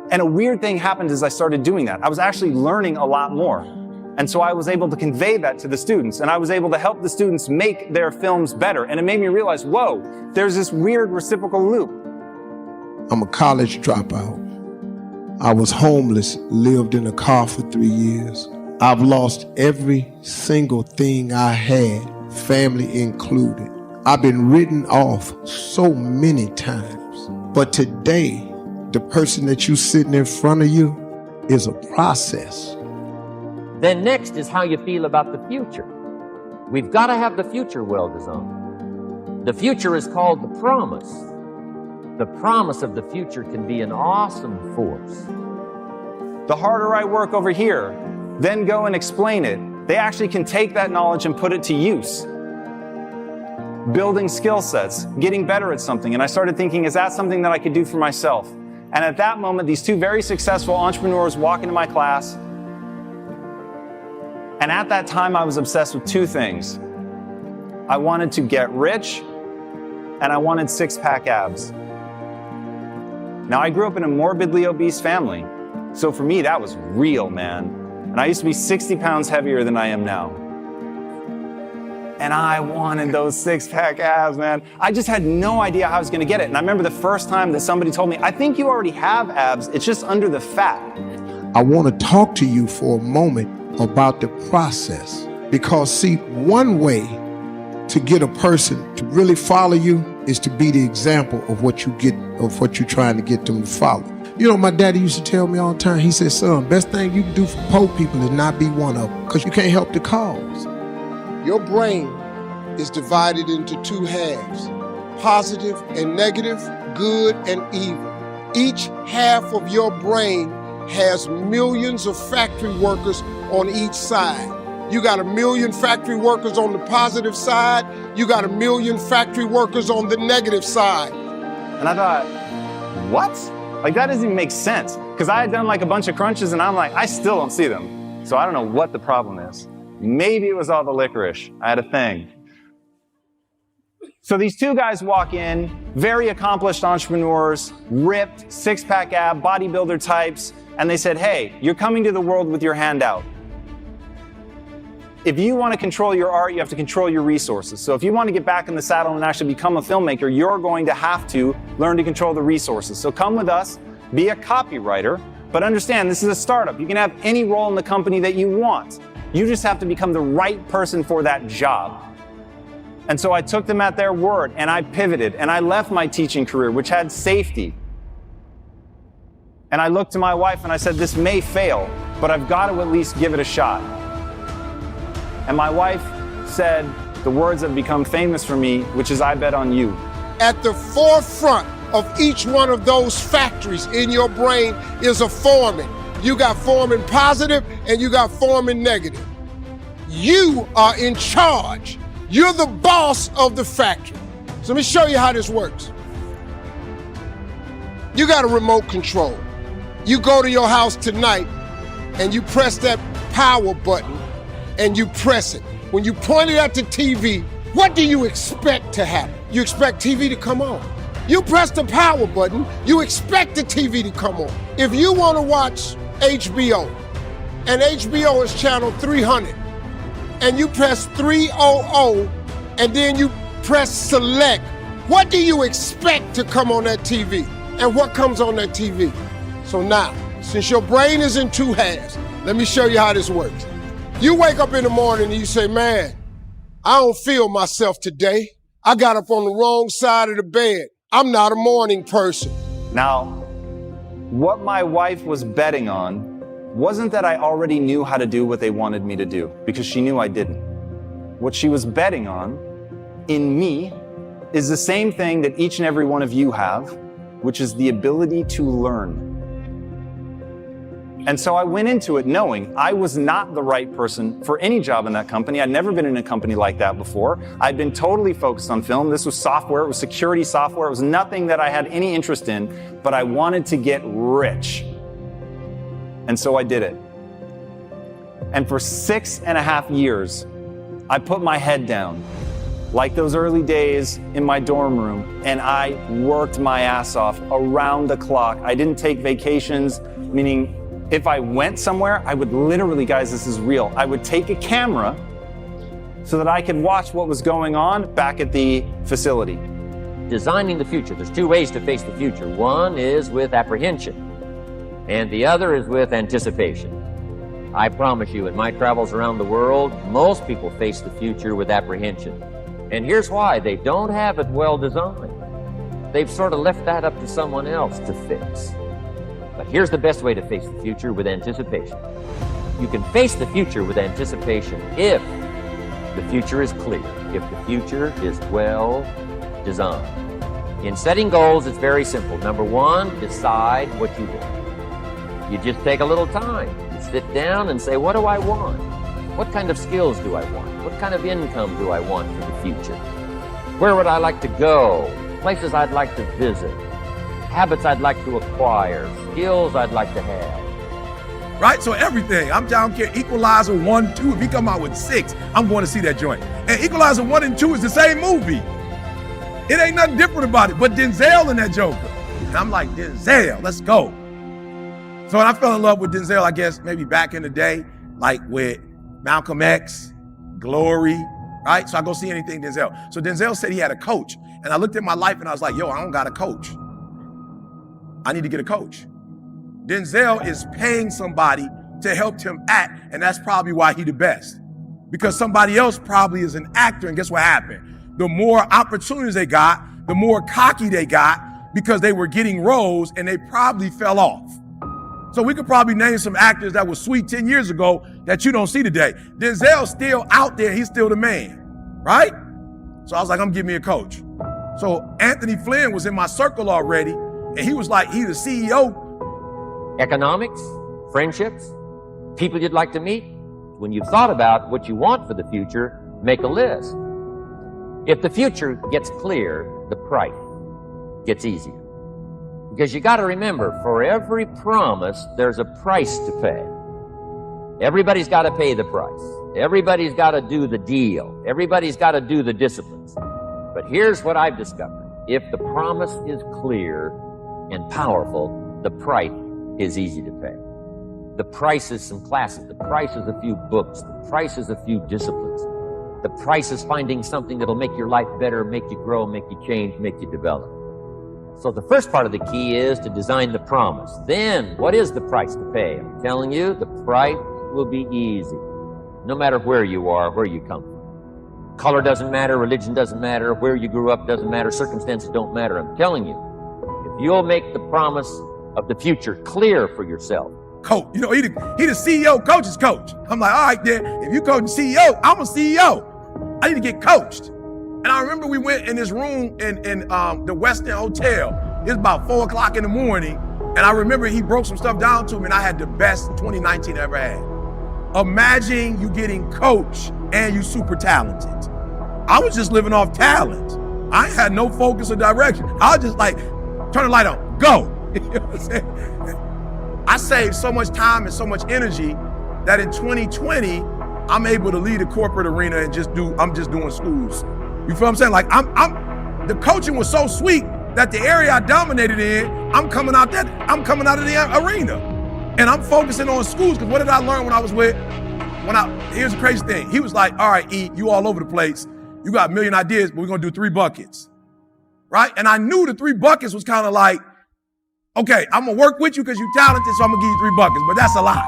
And a weird thing happened as I started doing that. I was actually learning a lot more. And so I was able to convey that to the students, and I was able to help the students make their films better. And it made me realize, whoa, there's this weird reciprocal loop. I'm a college dropout. I was homeless, lived in a car for 3 years. I've lost every single thing I had, family included. I've been written off so many times. But today, the person that you sitting in front of you is a process. Then next is how you feel about the future. We've got to have the future well designed. The future is called the promise. The promise of the future can be an awesome force. The harder I work over here, then go and explain it, they actually can take that knowledge and put it to use. Building skill sets, getting better at something. And I started thinking, is that something that I could do for myself? And at that moment, these two very successful entrepreneurs walk into my class. And at that time, I was obsessed with two things. I wanted to get rich, and I wanted six-pack abs. Now, I grew up in a morbidly obese family, so for me, that was real, man. And I used to be 60 pounds heavier than I am now. And I wanted those six-pack abs, man. I just had no idea how I was gonna get it. And I remember the first time that somebody told me, I think you already have abs, it's just under the fat. I wanna talk to you for a moment about the process. Because see, one way to get a person to really follow you is to be the example of what you're trying to get them to follow. You know, my daddy used to tell me all the time, he said, son, best thing you can do for poor people is not be one of them, because you can't help the cause. Your brain is divided into two halves, positive and negative, good and evil. Each half of your brain has millions of factory workers on each side. You got 1 million factory workers on the positive side, you got 1 million factory workers on the negative side. And I thought, what? Like, that doesn't even make sense. Because I had done like a bunch of crunches and I'm like, I still don't see them. So I don't know what the problem is. Maybe it was all the licorice. I had a thing. So these two guys walk in, very accomplished entrepreneurs, ripped, six-pack ab, bodybuilder types, and they said, hey, you're coming to the world with your hand out. If you want to control your art, you have to control your resources. So if you want to get back in the saddle and actually become a filmmaker, you're going to have to learn to control the resources. So come with us, be a copywriter, but understand this is a startup. You can have any role in the company that you want. You just have to become the right person for that job. And so I took them at their word and I pivoted and I left my teaching career, which had safety. And I looked to my wife and I said, this may fail, but I've got to at least give it a shot. And my wife said the words that have become famous for me, which is, I bet on you. At the forefront of each one of those factories in your brain is a foreman. You got foreman positive and you got foreman negative. You are in charge. You're the boss of the factory. So let me show you how this works. You got a remote control. You go to your house tonight and you press that power button and you press it. When you point it at the TV, what do you expect to happen? You expect TV to come on. You press the power button, you expect the TV to come on. If you want to watch HBO, and HBO is channel 300, and you press 300, and then you press select, what do you expect to come on that TV? And what comes on that TV? So now, since your brain is in two halves, let me show you how this works. You wake up in the morning and you say, man, I don't feel myself today. I got up on the wrong side of the bed. I'm not a morning person. Now, what my wife was betting on wasn't that I already knew how to do what they wanted me to do, because she knew I didn't. What she was betting on in me is the same thing that each and every one of you have, which is the ability to learn. And so I went into it knowing I was not the right person for any job in that company. I'd never been in a company like that before. I'd been totally focused on film. This was software, it was security software. It was nothing that I had any interest in, but I wanted to get rich. And so I did it. And for 6.5 years, I put my head down like those early days in my dorm room, and I worked my ass off around the clock. I didn't take vacations, meaning if I went somewhere, I would literally, guys, this is real, I would take a camera so that I could watch what was going on back at the facility. Designing the future. There's two ways to face the future. One is with apprehension, and the other is with anticipation. I promise you, in my travels around the world, most people face the future with apprehension. And here's why. They don't have it well designed. They've sort of left that up to someone else to fix. But here's the best way to face the future, with anticipation. You can face the future with anticipation if the future is clear, if the future is well designed. In setting goals, it's very simple. Number one, decide what you want. You just take a little time. You sit down and say, what do I want? What kind of skills do I want? What kind of income do I want for the future? Where would I like to go? Places I'd like to visit. Habits I'd like to acquire. Skills I'd like to have. Right? So everything. I don't care. Equalizer 1, 2. If he come out with 6, I'm going to see that joint. And Equalizer 1 and 2 is the same movie. It ain't nothing different about it. But Denzel in that Joker. And I'm like, Denzel, let's go. So when I fell in love with Denzel, I guess maybe back in the day, like with Malcolm X, Glory, right? So I go see anything Denzel. So Denzel said he had a coach. And I looked at my life and I was like, yo, I don't got a coach. I need to get a coach. Denzel is paying somebody to help him act, and that's probably why he the best. Because somebody else probably is an actor, and guess what happened? The more opportunities they got, the more cocky they got because they were getting roles and they probably fell off. So we could probably name some actors that were sweet 10 years ago that you don't see today. Denzel's still out there. He's still the man, right? So I was like, I'm getting me a coach. So Anthony Flynn was in my circle already, and he was like, he's the CEO. Economics, friendships, people you'd like to meet. When you've thought about what you want for the future, make a list. If the future gets clear, the price gets easier. Because you got to remember, for every promise, there's a price to pay. Everybody's got to pay the price. Everybody's got to do the deal. Everybody's got to do the disciplines. But here's what I've discovered. If the promise is clear and powerful, the price is easy to pay. The price is some classes. The price is a few books. The price is a few disciplines. The price is finding something that'll make your life better, make you grow, make you change, make you develop. So the first part of the key is to design the promise. Then, what is the price to pay? I'm telling you, the price will be easy, no matter where you are, where you come from. Color doesn't matter, religion doesn't matter, where you grew up doesn't matter, circumstances don't matter. I'm telling you, if you'll make the promise of the future clear for yourself. Coach, you know, he the CEO, coach's coach. I'm like, all right, then, if you coach CEO, I'm a CEO. I need to get coached. And I remember we went in this room in the Westin Hotel. It was about 4 o'clock in the morning. And I remember he broke some stuff down to me, and I had the best 2019 I ever had. Imagine you getting coached and you super talented. I was just living off talent. I had no focus or direction. I was just like, turn the light on, go. You know what I'm saying? I saved so much time and so much energy that in 2020, I'm able to lead a corporate arena and I'm just doing schools. You feel what I'm saying? Like the coaching was so sweet that the area I dominated in, I'm coming out of the arena. And I'm focusing on schools, because what did I learn when I was here's the crazy thing. He was like, all right, E, you all over the place. You got a million ideas, but we're gonna do 3 buckets. Right? And I knew the 3 buckets was kind of like, okay, I'm gonna work with you because you're talented, so I'm gonna give you 3 buckets, but that's a lot.